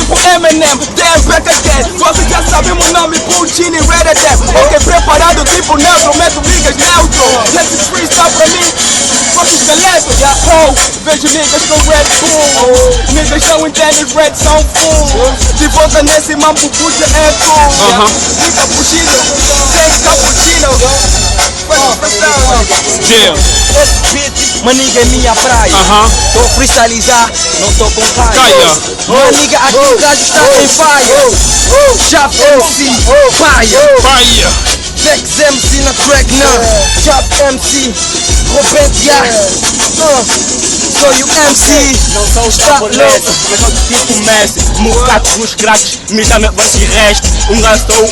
tipo Eminem, damn back again. Vocês já sabem meu nome, Puccini, Red Dead. Ok, preparado tipo neutro, meto niggas neutro. Nesse freestyle pra mim, fuck esqueleto. Oh, vejo niggas com Red Bull. Niggas não entendem Red, são full. De volta nesse mambo, puxa é cool. Nigga puxino, sem cappuccino. Esse beat, maniga é minha praia. Tô a freestylizar, não tô com caia. Maniga, aqui o gajo está em faia. Chap MC, paia. Vex MC na track não. Chap MC, Robentia. Sou o MC, não são os tabuletes, mas são tipo Messi. Mocato nos craques, me chama esse resto. Gastou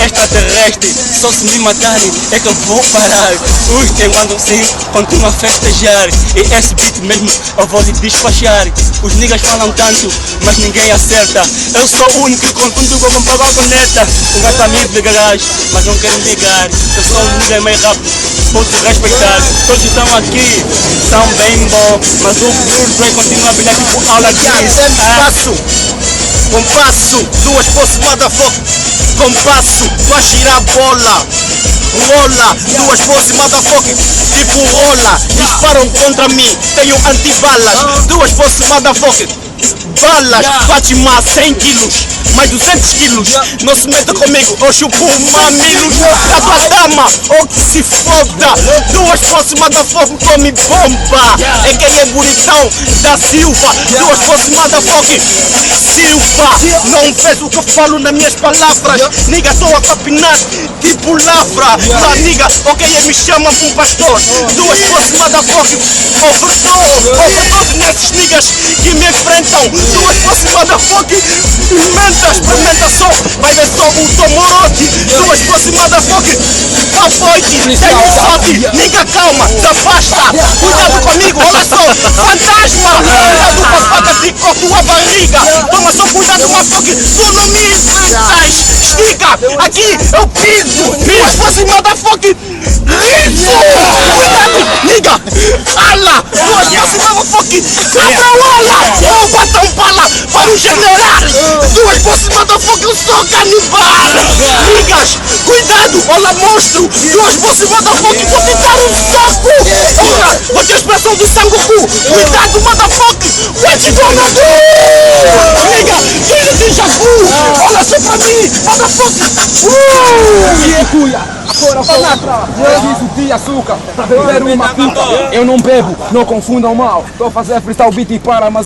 extraterrestre, só se me matarem é que eu vou parar. Os que mandam sim, continuam a festejar. E esse beat mesmo eu vou lhe despachar. Os niggas falam tanto, mas ninguém acerta. Eu sou o único que confundo com uma vagoneta. O gato amigo de garagem, mas não querem ligar. Eu sou um nigga meio rápido, posso respeitar. Todos estão aqui, são bem bom, mas o Blue Dre continua a brilhar tipo aula de compasso, duas posses, motherfucker. Compasso, vai girar bola. Rola, duas posses, motherfucker. Tipo rola, disparam contra mim. Tenho antibalas, duas posses, motherfucker. Balas, bate mais 100 quilos, mais 200 quilos. Não se meta comigo, eu chupo mamilos. A tua dama, ou que se foda. Duas posses, motherfucker, come bomba. É quem é bonitão da Silva. Duas posses, motherfucker, Silva. Não fez o que eu falo nas minhas palavras. Nigga, tô a capinar, tipo lavra. Lá, nigga, ok, me chamam um pastor. Duas posses, motherfucker, overdose nesses niggas que me enfrentam. Duas posses, motherfucker, experimenta só, vai ver só o Tomorote. Duas posses, motherfucker, papoite, tem um sorte. Nigga, calma, se afasta. Cuidado comigo, olha só, fantasma. Cuidado com a faca de corto a barriga. Toma só cuidado, motherfucker, tu não me enfrentas. Estica, aqui eu piso. Duas posses, motherfucker, riso. Cuidado, nigga, ala. Duas posses, motherfucker, cabra-ola. Eu bato um bala para o general. Duas posses, motherfucker, eu sou canibal. Niggas, cuidado, olha monstro. Duas posses, motherfucker, vou te dar um soco. Olha, vou ter a expressão do Sangoku. Cuidado, motherfucker, what you gonna do? Nigga, filho de Jabu. Olha só pra mim, motherfucker. Agora fala, eu de açúcar, pra beber uma cuca. Eu não bebo, não confundam mal. Tô a fazer freestyle beat para, mas